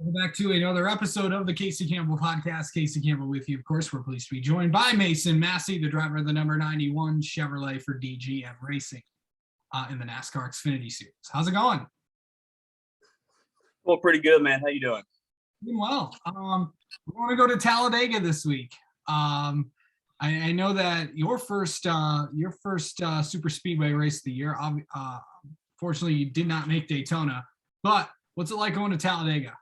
Welcome back to another episode of the Casey Campbell podcast. Casey Campbell with you. Of course, we're pleased to be joined by Massey, the driver of the number 91 Chevrolet for DGM Racing in the NASCAR Xfinity Series. How's it going? Well, pretty good, man. How you doing? Doing well. We want to go to Talladega this week. I know that your first super speedway race of the year. Fortunately, you did not make Daytona, but what's it like going to Talladega?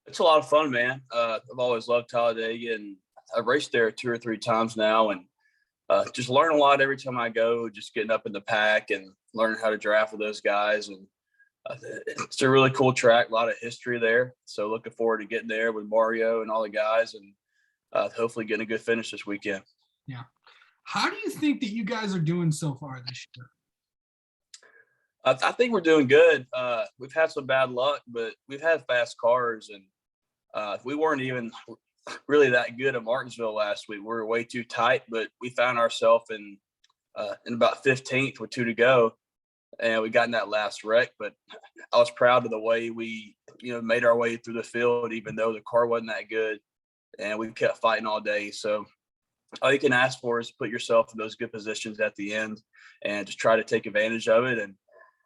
It's a lot of fun, man. I've always loved Talladega, and I've raced there 2 or 3 times now, and just learn a lot every time I go. Just getting up in the pack and learning how to draft with those guys, and it's a really cool track. A lot of history there, so looking forward to getting there with Mario and all the guys, and hopefully getting a good finish this weekend. Yeah. How do you think that you guys are doing so far this year? I think we're doing good. We've had some bad luck, but we've had fast cars, and we weren't even really that good at Martinsville last week. We were way too tight, but we found ourselves in about 15th with 2 to go, and we got in that last wreck. But I was proud of the way we, made our way through the field, even though the car wasn't that good, and we kept fighting all day. So all you can ask for is put yourself in those good positions at the end and just try to take advantage of it. And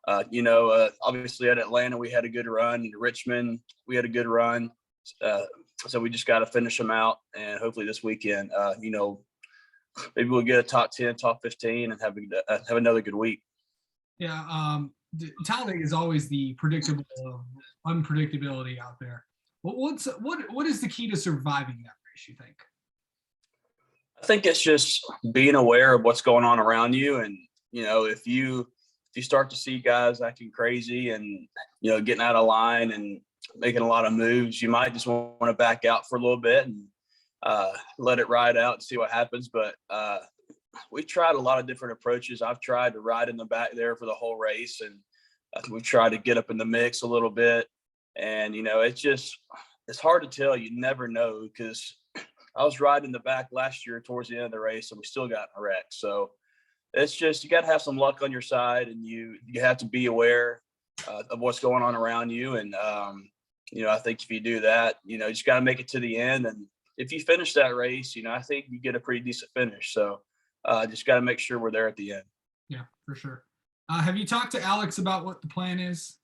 obviously at Atlanta, we had a good run. In Richmond, we had a good run. So we just got to finish them out. And hopefully this weekend, maybe we'll get a top 10, top 15 and have another good week. Yeah. Talladega is always the unpredictability out there. What is the key to surviving that race, you think? I think it's just being aware of what's going on around you. And, if you start to see guys acting crazy and, getting out of line and making a lot of moves, you might just want to back out for a little bit and let it ride out and see what happens. But we tried a lot of different approaches. I've tried to ride in the back there for the whole race, and we've tried to get up in the mix a little bit. And, it's hard to tell. You never know, because I was riding in the back last year towards the end of the race, and we still got in a wreck. So it's just, you got to have some luck on your side, and you have to be aware of what's going on around you. And, I think if you do that, you just got to make it to the end. And if you finish that race, I think you get a pretty decent finish. So just got to make sure we're there at the end. Yeah, for sure. Have you talked to Alex about what the plan is?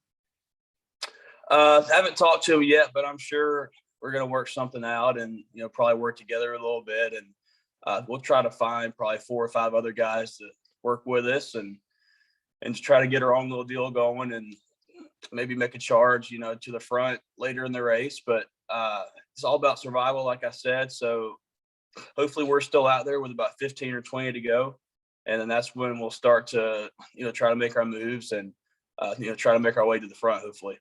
Haven't talked to him yet, but I'm sure we're going to work something out and, probably work together a little bit. And we'll try to find probably 4 or 5 other guys to work with us and just try to get our own little deal going and maybe make a charge, to the front later in the race. But it's all about survival, like I said. So hopefully we're still out there with about 15 or 20 to go. And then that's when we'll start to, try to make our moves and, try to make our way to the front, hopefully.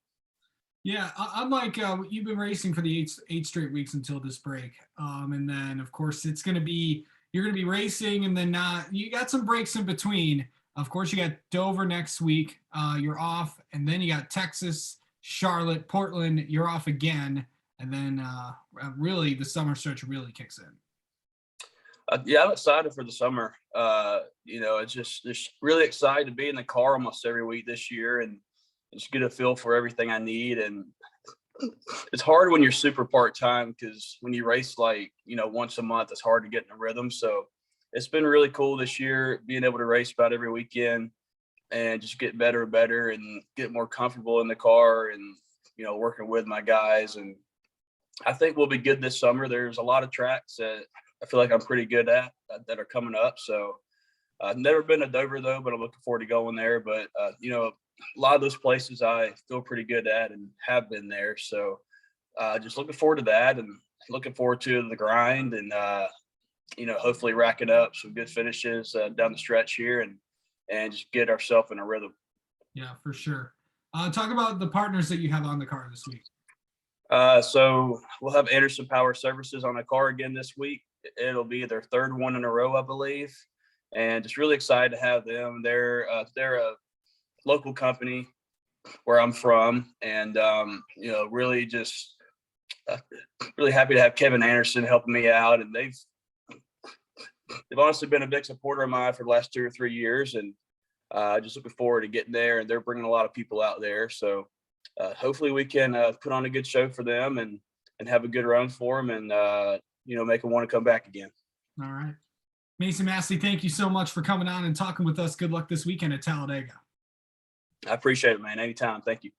Yeah, I'm like, you've been racing for the eight straight weeks until this break. And then, of course, you're going to be racing and then you got some breaks in between. Of course, you got Dover next week. You're off. And then you got Texas, Charlotte, Portland. You're off again. And then really the summer stretch really kicks in. Yeah, I'm excited for the summer. It's just really excited to be in the car almost every week this year and just get a feel for everything I need. And it's hard when you're super part-time, because when you race once a month, it's hard to get in a rhythm. So it's been really cool this year, being able to race about every weekend and just get better and better and get more comfortable in the car and, working with my guys. And I think we'll be good this summer. There's a lot of tracks that I feel like I'm pretty good at that are coming up. So I've never been to Dover though, but I'm looking forward to going there. But, a lot of those places I feel pretty good at and have been there. So just looking forward to that and looking forward to the grind and, hopefully racking up some good finishes down the stretch here and just get ourselves in a rhythm. Yeah, for sure. Talk about the partners that you have on the car this week. So we'll have Anderson Power Services on the car again this week. It'll be their 3rd one in a row, I believe. And just really excited to have them. They're a local company where I'm from, and really just really happy to have Kevin Anderson helping me out. And they've honestly been a big supporter of mine for the last 2 or 3 years, and just looking forward to getting there. And they're bringing a lot of people out there, so hopefully we can put on a good show for them and have a good run for them and make them want to come back again. All right. Massey, thank you so much for coming on and talking with us. Good luck this weekend at Talladega. I appreciate it, man. Anytime. Thank you.